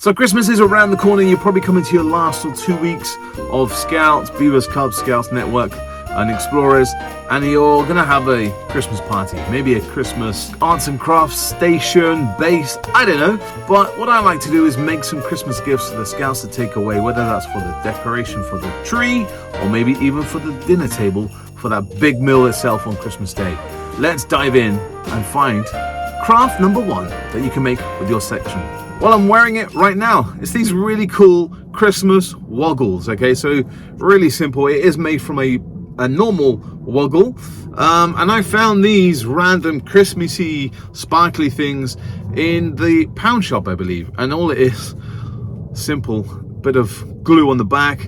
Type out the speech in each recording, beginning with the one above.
So Christmas is around the corner. You're probably coming to your last or 2 weeks of Scouts, Beavers, Cubs, Scouts Network and Explorers, and you're going to have a Christmas party, maybe a Christmas arts and crafts station, base, I don't know. But what I like to do is make some Christmas gifts for the Scouts to take away, whether that's for the decoration for the tree or maybe even for the dinner table for that big meal itself on Christmas Day. Let's dive in and find craft number 1 that you can make with your section. Well, I'm wearing it right now. It's these really cool Christmas woggles, okay? So really simple. It is made from a normal woggle. And I found these random Christmassy sparkly things in the pound shop, I believe. And all it is, simple, bit of glue on the back,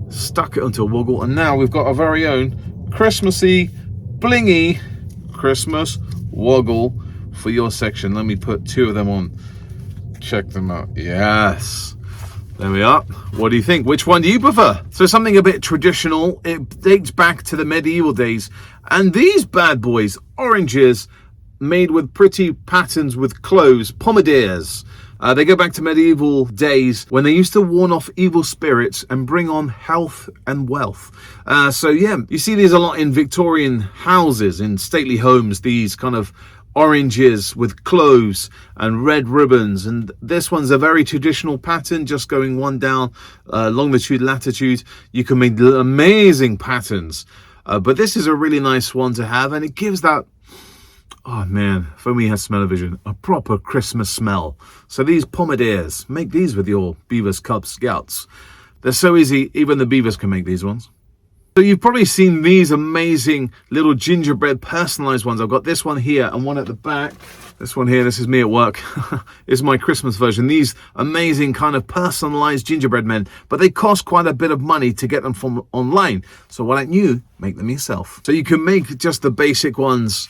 stuck it onto a woggle. And now we've got our very own Christmassy, blingy Christmas woggle for your section. Let me put 2 of them on. Check them out. Yes, there we are. What do you think? Which one do you prefer? So something a bit traditional. It dates back to the medieval days, and these bad boys, oranges made with pretty patterns with cloves, pomadiers. They go back to medieval days when they used to warn off evil spirits and bring on health and wealth. So yeah, you see these a lot in Victorian houses, in stately homes, these kind of oranges with cloves and red ribbons. And this one's a very traditional pattern, just going one down longitude, latitude. You can make amazing patterns. But this is a really nice one to have, and it gives that, oh man, for me has smell-o-vision, a proper Christmas smell. So these pomadiers, make these with your Beavers, Cubs, Scouts. They're so easy, even the Beavers can make these ones. So you've probably seen these amazing little gingerbread personalized ones. I've got this one here and one at the back. This one here, this is me at work. Is my Christmas version. These amazing kind of personalized gingerbread men, but they cost quite a bit of money to get them from online. So why don't you make them yourself? So you can make just the basic ones,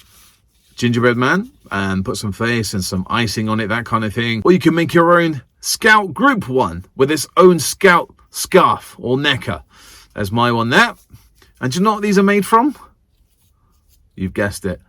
gingerbread man, and put some face and some icing on it, that kind of thing. Or you can make your own Scout group one with its own Scout scarf or necker. There's my one there. And do you know what these are made from? You've guessed it.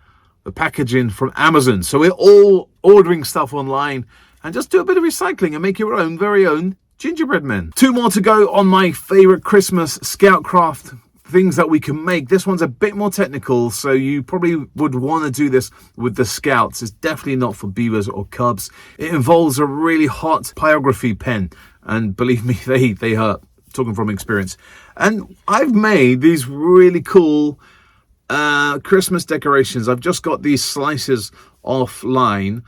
The packaging from Amazon. So we're all ordering stuff online and just do a bit of recycling and make your own, very own gingerbread men. 2 more to go on my favorite Christmas Scout craft things that we can make. This one's a bit more technical, so you probably would want to do this with the Scouts. It's definitely not for Beavers or Cubs. It involves a really hot pyrography pen, and believe me, they hurt. Talking from experience. And I've made these really cool Christmas decorations. I've just got these slices offline.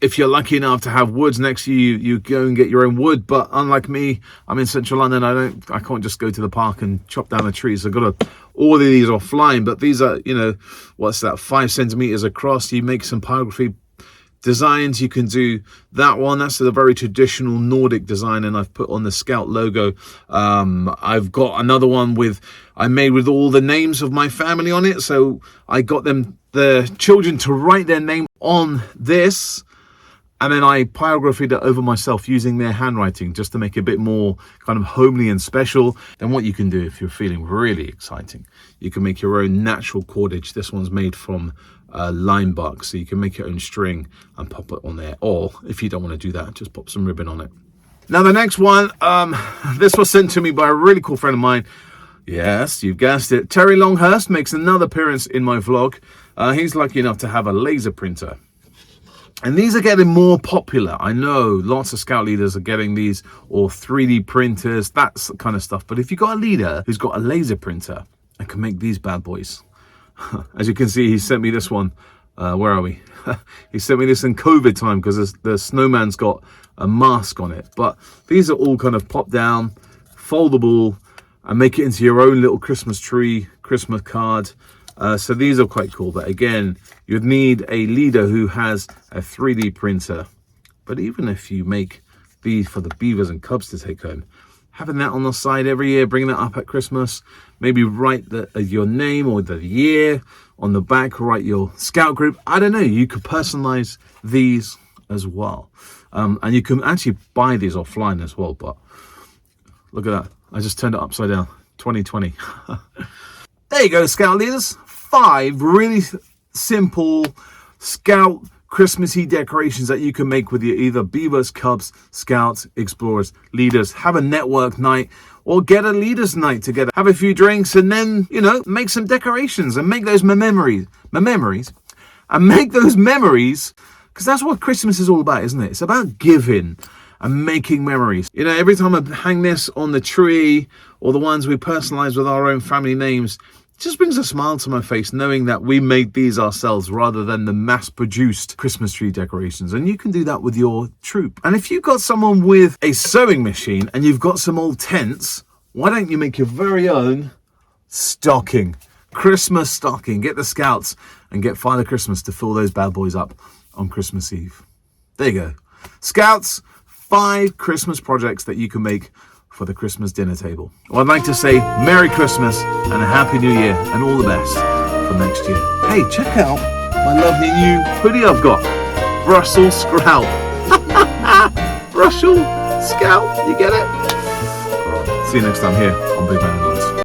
If you're lucky enough to have woods next to you, you go and get your own wood. But unlike me, I'm in central London. I can't just go to the park and chop down the trees. I've got to order these offline. But these are, what's that, 5 centimeters across. You make some pyrography designs. You can do that one. That's a very traditional Nordic design, and I've put on the Scout logo. I've got another one I made with all the names of my family on it. So I got the children to write their name on this, and then I pyrographied it over myself using their handwriting just to make it a bit more kind of homely and special. Then what you can do, if you're feeling really exciting, you can make your own natural cordage. This one's made from lime bark, so you can make your own string and pop it on there. Or if you don't want to do that, just pop some ribbon on it. Now the next one, this was sent to me by a really cool friend of mine. Yes, you've guessed it. Terry Longhurst makes another appearance in my vlog. He's lucky enough to have a laser printer. And these are getting more popular. I know lots of Scout leaders are getting these, or 3D printers, that kind of stuff. But if you've got a leader who's got a laser printer and can make these bad boys, as you can see, he sent me this one. Where are we? He sent me this in COVID time because the snowman's got a mask on it. But these are all kind of pop down, foldable, and make it into your own little Christmas tree, Christmas card. So these are quite cool. But again, you'd need a leader who has a 3D printer. But even if you make these for the Beavers and Cubs to take home, having that on the side every year, bringing that up at Christmas, maybe write your name or the year on the back, write your Scout group. I don't know, you could personalize these as well. And you can actually buy these offline as well, but look at that. I just turned it upside down, 2020. There you go, Scout leaders. 5 really simple Scout Christmassy decorations that you can make with your either Beavers, Cubs, Scouts, Explorers, Leaders. Have a network night or get a Leaders night together. Have a few drinks and then, make some decorations and make those memories. And make those memories, because that's what Christmas is all about, isn't it? It's about giving and making memories. Every time I hang this on the tree or the ones we personalize with our own family names, it just brings a smile to my face knowing that we made these ourselves rather than the mass-produced Christmas tree decorations. And you can do that with your troop. And if you've got someone with a sewing machine and you've got some old tents, why don't you make your very own stocking? Christmas stocking. Get the Scouts and get Father Christmas to fill those bad boys up on Christmas Eve. There you go. Scouts, 5 Christmas projects that you can make for the Christmas dinner table. Well, I'd like to say Merry Christmas and a Happy New Year and all the best for next year. Hey, check out my lovely new hoodie I've got. Brussels Sprout. Brussels Scout, you get it? All right, see you next time here on Big Man.